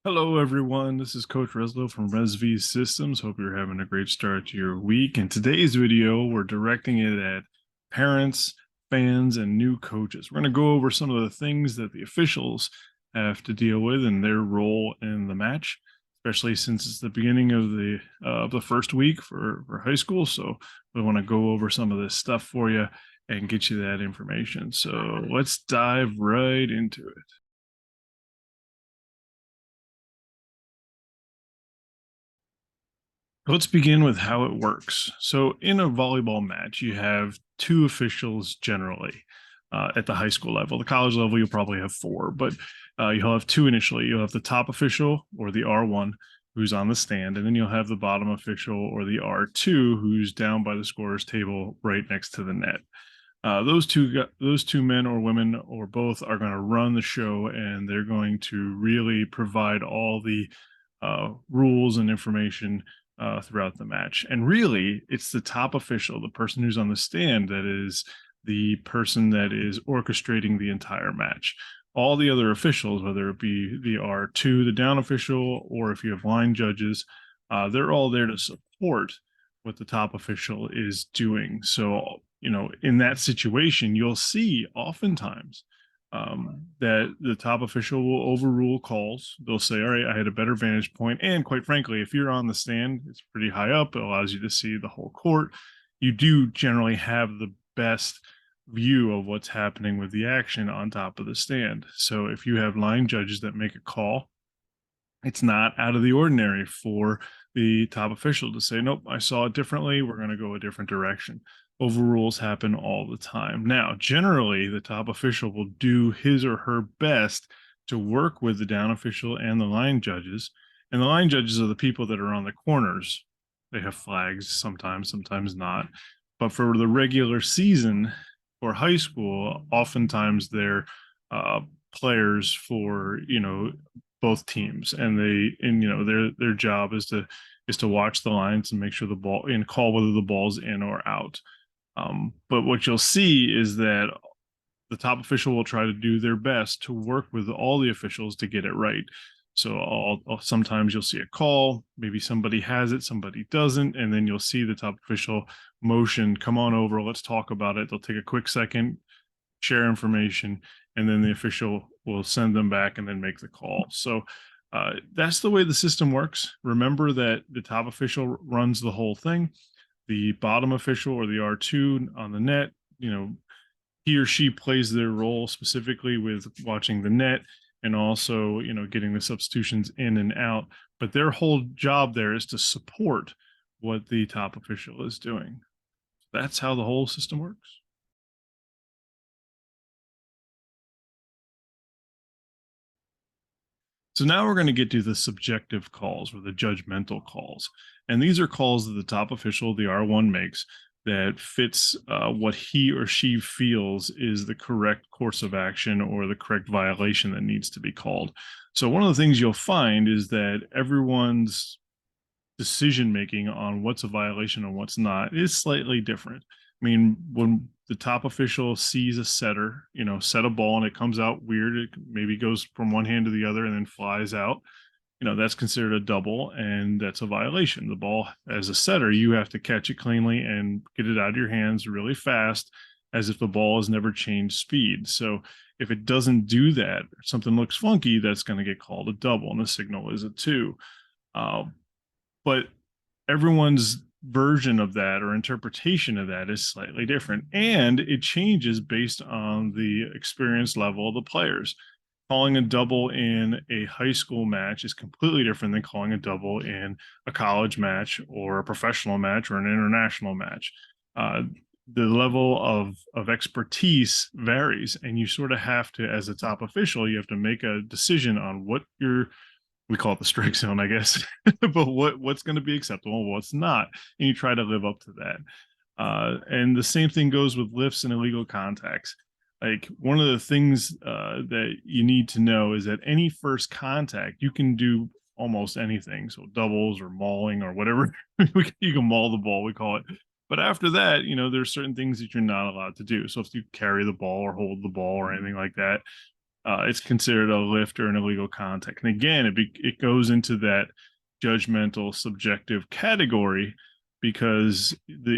Hello, everyone. This is Coach Reslow from ResV Systems. Hope you're having a great start to your week. In today's video, we're directing it at parents, fans, and new coaches. We're going to go over some of the things that the officials have to deal with and their role in the match, especially since it's the beginning of the first week for high school. So we want to go over some of this stuff for you and get you that information. So let's dive right into it. Let's begin with how it works. So, in a volleyball match, you have two officials generally at the high school level. The college level, you'll probably have four, but you'll have two initially. You'll have the top official or the R1 who's on the stand, and then you'll have the bottom official or the R2 who's down by the scorer's table right next to the net. Those two men or women or both are going to run the show, and they're going to really provide all the rules and information throughout the match. And really, it's the top official, the person who's on the stand, that is the person that is orchestrating the entire match. All the other officials, whether it be the R2, the down official, or if you have line judges, they're all there to support what the top official is doing. So, in that situation, you'll see oftentimes that the top official will overrule calls. They'll say, all right, I had a better vantage point. And quite frankly, if you're on the stand, it's pretty high up. It allows you to see the whole court. You do generally have the best view of what's happening with the action on top of the stand. So if you have line judges that make a call, it's not out of the ordinary for the top official to say, nope, I saw it differently. We're going to go a different direction. Overrules happen all the time. Now, generally, the top official will do his or her best to work with the down official and the line judges. And the line judges are the people that are on the corners. They have flags sometimes, sometimes not. But for the regular season for high school, oftentimes they're players for, both teams, and their job is to watch the lines and make sure the ball and call whether the ball's in or out. But what you'll see is that the top official will try to do their best to work with all the officials to get it right. So sometimes you'll see a call, maybe somebody has it, somebody doesn't, and then you'll see the top official motion, come on over, let's talk about it. They'll take a quick second, share information, and then the official will send them back and then make the call. So that's the way the system works. Remember that the top official runs the whole thing. The bottom official or the R2 on the net, he or she plays their role specifically with watching the net and also, getting the substitutions in and out. But their whole job there is to support what the top official is doing. That's how the whole system works. So now we're going to get to the subjective calls or the judgmental calls. And these are calls that the top official, the R1, makes that fits what he or she feels is the correct course of action or the correct violation that needs to be called. So one of the things you'll find is that everyone's decision making on what's a violation and what's not is slightly different. I mean, when the top official sees a setter, set a ball and it comes out weird, it maybe goes from one hand to the other and then flies out, that's considered a double and that's a violation. The ball, as a setter, you have to catch it cleanly and get it out of your hands really fast as if the ball has never changed speed. So if it doesn't do that, or something looks funky, that's going to get called a double and the signal is a two. But everyone's version of that or interpretation of that is slightly different, and it changes based on the experience level of the players. Calling a double in a high school match is completely different than calling a double in a college match or a professional match or an international match. The level of expertise varies, and you sort of have to, as a top official, you have to make a decision on what we call it the strike zone, I guess, but what's going to be acceptable, what's not, and you try to live up to that. And the same thing goes with lifts and illegal contacts. Like, one of the things that you need to know is that any first contact, you can do almost anything. So doubles or mauling or whatever, you can maul the ball, we call it. But after that, there's certain things that you're not allowed to do. So if you carry the ball or hold the ball or anything like that, it's considered a lift or an illegal contact. And again, it goes into that judgmental, subjective category because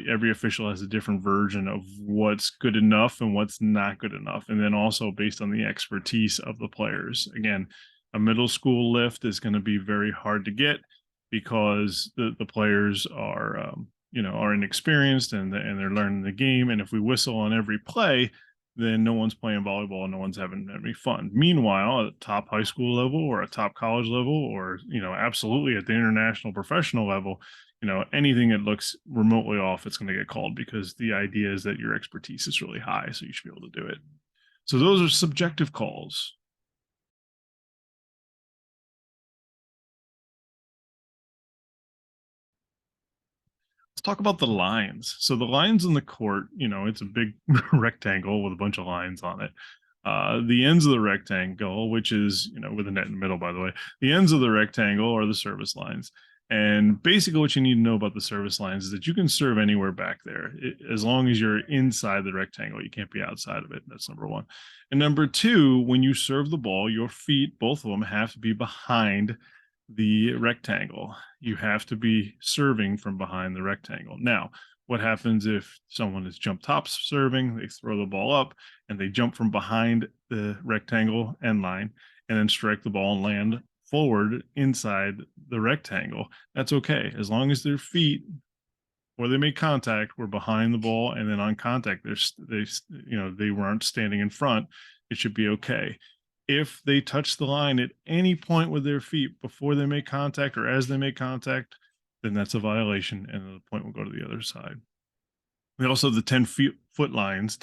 every official has a different version of what's good enough and what's not good enough. And then also based on the expertise of the players. Again, a middle school lift is going to be very hard to get because the players are inexperienced and they're learning the game. And if we whistle on every play, then no one's playing volleyball and no one's having any fun. Meanwhile, at a top high school level or a top college level, or absolutely at the international professional level, anything that looks remotely off, it's going to get called because the idea is that your expertise is really high, so you should be able to do it. So those are subjective calls. Let's talk about the lines. So the lines in the court, it's a big rectangle with a bunch of lines on it. The ends of the rectangle, which is, with a net in the middle, by the way, the ends of the rectangle are the service lines. And basically what you need to know about the service lines is that you can serve anywhere back there as long as you're inside the rectangle. You can't be outside of it. That's number one. And number two, when you serve the ball, your feet, both of them, have to be behind the rectangle. You have to be serving from behind the rectangle. Now, what happens if someone is jump tops serving, they throw the ball up and they jump from behind the rectangle end line and then strike the ball and land forward inside the rectangle? That's okay. As long as their feet, where they make contact, were behind the ball, and then on contact, they weren't standing in front, it should be okay. If they touch the line at any point with their feet before they make contact or as they make contact, then that's a violation and the point will go to the other side. We also have the 10 feet lines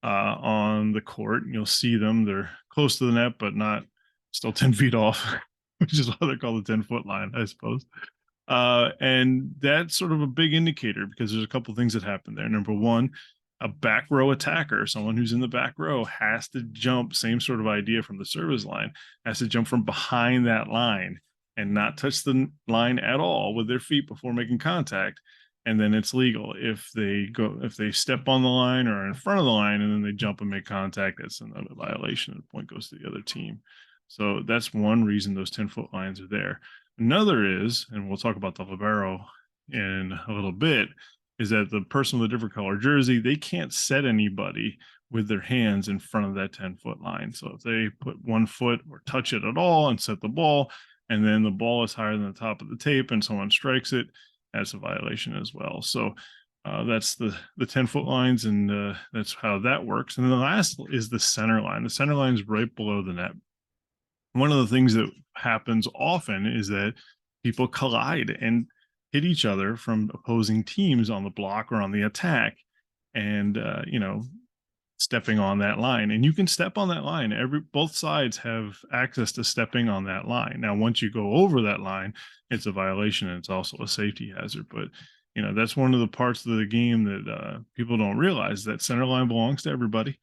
on the court. You'll see them. They're close to the net, but not still 10 feet off, which is why they're called the 10-foot line, I suppose. And that's sort of a big indicator because there's a couple of things that happen there. Number one, a back row attacker, someone who's in the back row, has to jump, same sort of idea from the service line, has to jump from behind that line and not touch the line at all with their feet before making contact. And then it's legal. If they step on the line or in front of the line and then they jump and make contact, that's another violation. The point goes to the other team. So that's one reason those 10-foot lines are there. Another is, and we'll talk about the Libero in a little bit, is that the person with a different color jersey, they can't set anybody with their hands in front of that 10-foot line. So if they put 1 foot or touch it at all and set the ball, and then the ball is higher than the top of the tape and someone strikes it, that's a violation as well. So that's the 10-foot lines, and that's how that works. And then the last is the center line. The center line is right below the net. One of the things that happens often is that people collide and hit each other from opposing teams on the block or on the attack, and stepping on that line. And you can step on that line. Both sides have access to stepping on that line. Now, once you go over that line, it's a violation and it's also a safety hazard. But that's one of the parts of the game that people don't realize, that center line belongs to everybody.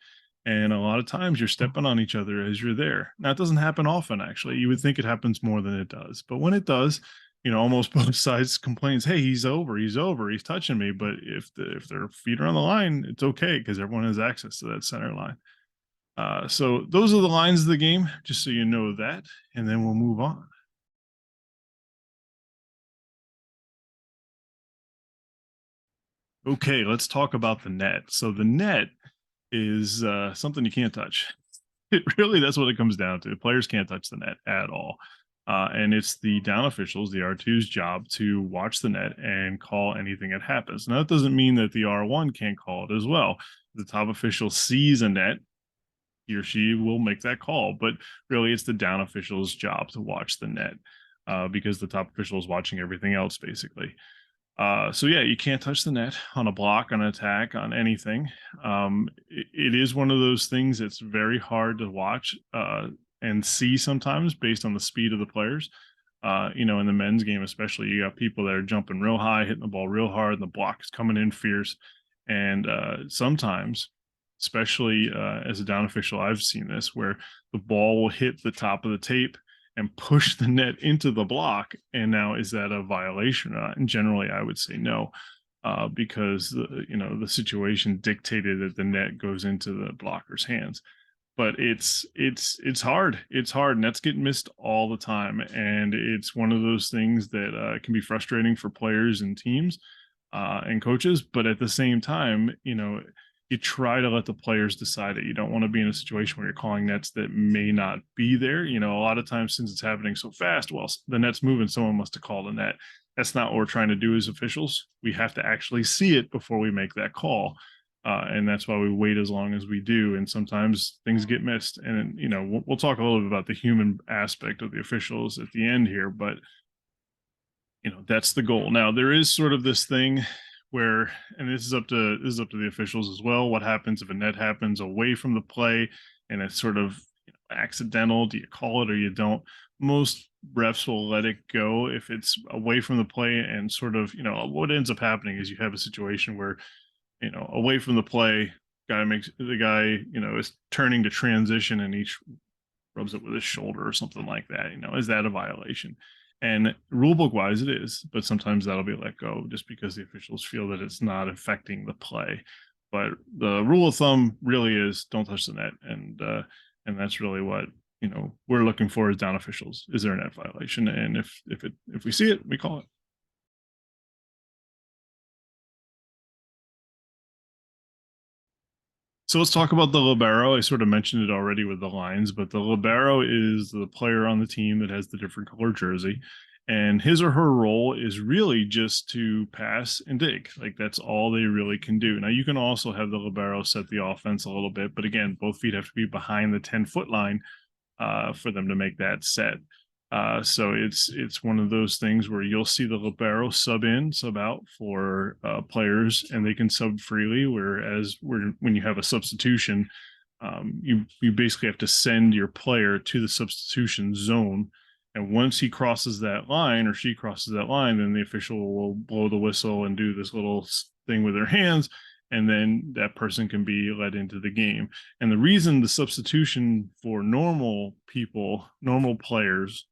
And a lot of times you're stepping on each other as you're there. Now, it doesn't happen often, actually. You would think it happens more than it does. But when it does, almost both sides complains, hey, he's over, he's touching me. But if their feet are on the line, it's okay because everyone has access to that center line. So those are the lines of the game, just so you know that. And then we'll move on. Okay, let's talk about the net. So the net is something you can't touch. That's what it comes down to. Players can't touch the net at all. And it's the down officials, the R2's job to watch the net and call anything that happens. Now, that doesn't mean that the R1 can't call it as well. The top official sees a net, he or she will make that call. But really, it's the down official's job to watch the net because the top official is watching everything else, basically. So yeah, you can't touch the net on a block, on an attack, on anything. It is one of those things that's very hard to watch and see sometimes based on the speed of the players. In the men's game, especially, you got people that are jumping real high, hitting the ball real hard, and the block is coming in fierce. And sometimes, especially as a down official, I've seen this where the ball will hit the top of the tape and push the net into the block. And now, is that a violation or not? And generally, I would say no, because the situation dictated that the net goes into the blocker's hands. but it's hard. It's hard. Nets get missed all the time, and it's one of those things that can be frustrating for players and teams and coaches. But at the same time, you try to let the players decide it. You don't want to be in a situation where you're calling nets that may not be there. A lot of times, since it's happening so fast, well, the net's moving, someone must have called a net. That's not what we're trying to do as officials. We have to actually see it before we make that call. And that's why we wait as long as we do. And sometimes things get missed. And, we'll talk a little bit about the human aspect of the officials at the end here, but, that's the goal. Now, there is sort of this thing where, and this is up to the officials as well. What happens if a net happens away from the play and it's sort of accidental? Do you call it or you don't? Most refs will let it go if it's away from the play, and sort of, what ends up happening is you have a situation where, away from the play, the guy, is turning to transition and each rubs it with his shoulder or something like that. Is that a violation? And rule book wise, it is, but sometimes that'll be let go just because the officials feel that it's not affecting the play. But the rule of thumb really is don't touch the net, and that's really what we're looking for as down officials. Is there a net violation? And if we see it, we call it. So let's talk about the libero. I sort of mentioned it already with the lines, but the libero is the player on the team that has the different color jersey. And his or her role is really just to pass and dig. Like that's all they really can do. Now you can also have the libero set the offense a little bit, but again, both feet have to be behind the 10-foot line for them to make that set. So it's one of those things where you'll see the libero sub in, sub out for players, and they can sub freely. Whereas when you have a substitution, you basically have to send your player to the substitution zone, and once he crosses that line or she crosses that line, then the official will blow the whistle and do this little thing with their hands, and then that person can be led into the game. And the reason the substitution for normal people, normal players,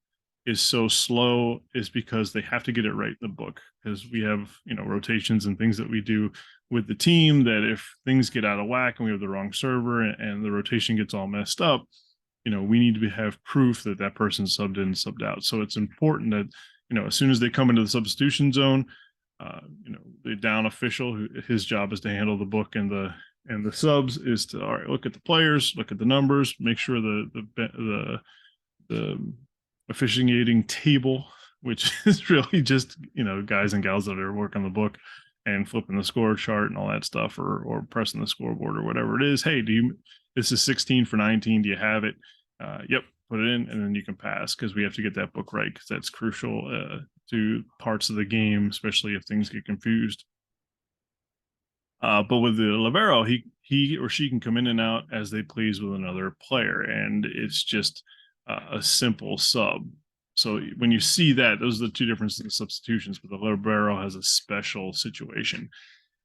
is so slow is because they have to get it right in the book, because we have rotations and things that we do with the team that if things get out of whack and we have the wrong server and the rotation gets all messed up, we need to have proof that that person subbed in and subbed out. So it's important that as soon as they come into the substitution zone, the down official, his job is to handle the book, and the subs is to, all right, look at the players, look at the numbers, make sure the officiating table, which is really just guys and gals that are working the book and flipping the score chart and all that stuff, or pressing the scoreboard or whatever it is. Hey, this is 16 for 19, do you have it? Yep, put it in, and then you can pass, because we have to get that book right, because that's crucial to parts of the game, especially if things get confused. But with the libero, he or she can come in and out as they please with another player, and it's just a simple sub. So when you see that, those are the two differences in the substitutions, but the libero has a special situation.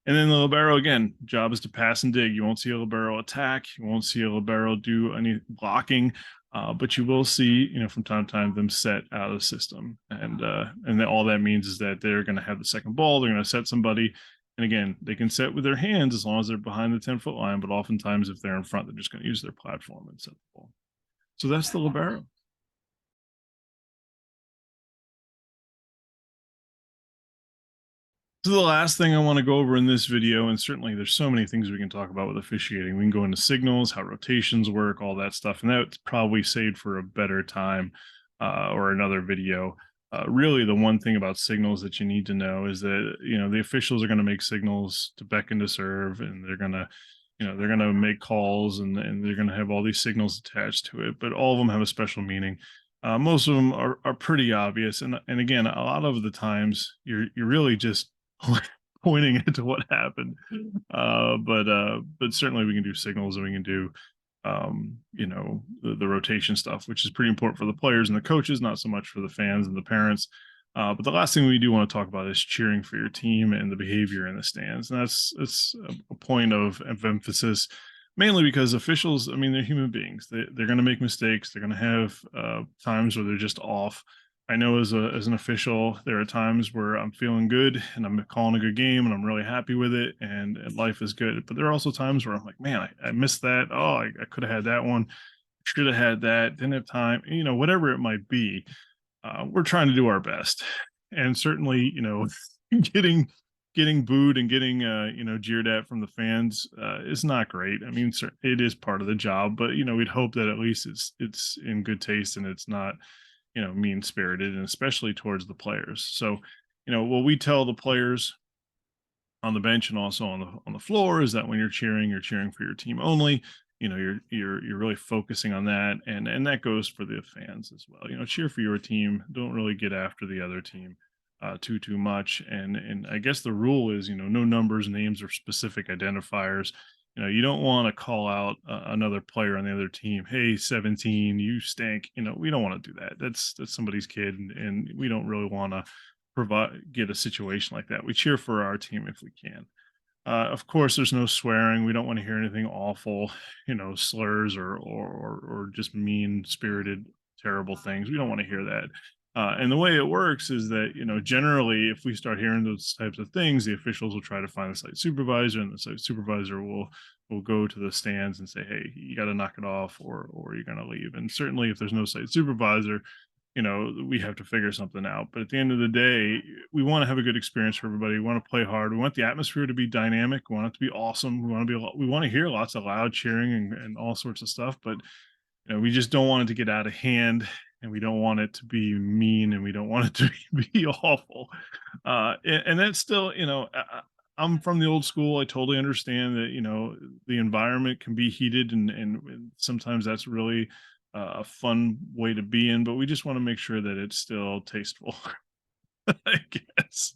And then the libero, again, job is to pass and dig. You won't see a libero attack. You won't see a libero do any blocking, but you will see, from time to time, them set out of the system. And then all that means is that they're going to have the second ball. They're going to set somebody. And again, they can set with their hands as long as they're behind the 10-foot line. But oftentimes, if they're in front, they're just going to use their platform and set the ball. So that's the libero. So the last thing I want to go over in this video, and certainly there's so many things we can talk about with officiating. We can go into signals, how rotations work, all that stuff, and that's probably saved for a better time or another video. Really, the one thing about signals that you need to know is that the officials are going to make signals to beckon to serve, and they're going to make calls, and they're going to have all these signals attached to it. But all of them have a special meaning. Most of them are pretty obvious, and again, a lot of the times you're really just pointing into what happened. But certainly we can do signals, and we can do the rotation stuff, which is pretty important for the players and the coaches, not so much for the fans and the parents. But the last thing we do want to talk about is cheering for your team and the behavior in the stands. And it's a point of emphasis, mainly because officials, they're human beings. They're going to make mistakes. They're going to have times where they're just off. I know as an official, there are times where I'm feeling good and I'm calling a good game and I'm really happy with it and life is good. But there are also times where I'm like, man, I missed that. Oh, I could have had that one. Should have had that. Didn't have time. Whatever it might be. We're trying to do our best, and certainly, getting getting booed and getting jeered at from the fans is not great. I mean, it is part of the job, but we'd hope that at least it's in good taste and it's not mean spirited, and especially towards the players. So, what we tell the players on the bench and also on the floor is that when you're cheering for your team only. You're really focusing on that, and that goes for the fans as well. Cheer for your team. Don't really get after the other team too much. And I guess the rule is no numbers, names, or specific identifiers. You don't want to call out another player on the other team. Hey, 17, you stink. We don't want to do that. That's somebody's kid, and we don't really want to get a situation like that. We cheer for our team if we can. Of course, there's no swearing. We don't want to hear anything awful, slurs or just mean spirited, terrible things. We don't want to hear that. And the way it works is that generally, if we start hearing those types of things, the officials will try to find the site supervisor, and the site supervisor will go to the stands and say, "Hey, you got to knock it off, or you're going to leave." And certainly, if there's no site supervisor, we have to figure something out. But at the end of the day, we want to have a good experience for everybody. We want to play hard. We want the atmosphere to be dynamic. We want it to be awesome. We want to hear lots of loud cheering and all sorts of stuff. But we just don't want it to get out of hand, and we don't want it to be mean, and we don't want it to be awful. And that's still, I'm from the old school. I totally understand that the environment can be heated, and sometimes that's really a fun way to be in, but we just want to make sure that it's still tasteful. I guess.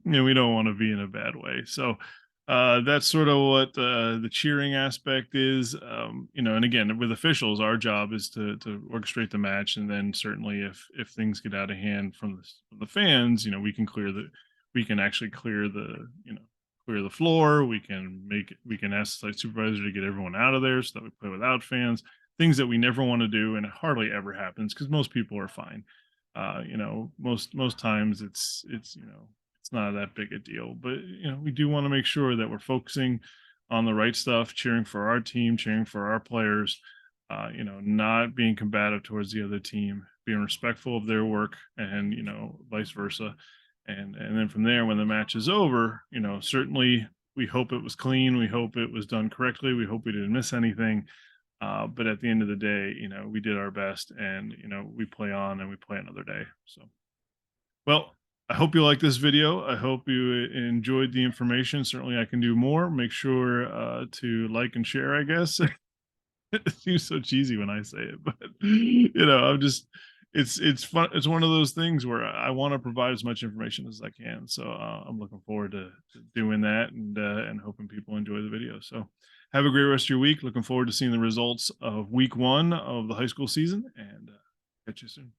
We don't want to be in a bad way. So that's sort of what the cheering aspect is. And again, with officials, our job is to orchestrate the match, and then certainly if things get out of hand from the fans, we can actually clear the floor. We can ask the site supervisor to get everyone out of there so that we play without fans. Things that we never want to do, and it hardly ever happens because most people are fine. Most times it's not that big a deal, but we do want to make sure that we're focusing on the right stuff, cheering for our team, cheering for our players, not being combative towards the other team, being respectful of their work, and vice versa. And then from there, when the match is over, certainly we hope it was clean, we hope it was done correctly, we hope we didn't miss anything. But at the end of the day, we did our best, and we play on and we play another day. So, well, I hope you like this video. I hope you enjoyed the information. Certainly, I can do more. Make sure to like and share, I guess. It seems so cheesy when I say it, but I'm just it's fun. It's one of those things where I want to provide as much information as I can. So I'm looking forward to doing that, and hoping people enjoy the video. So have a great rest of your week. Looking forward to seeing the results of week 1 of the high school season, and catch you soon.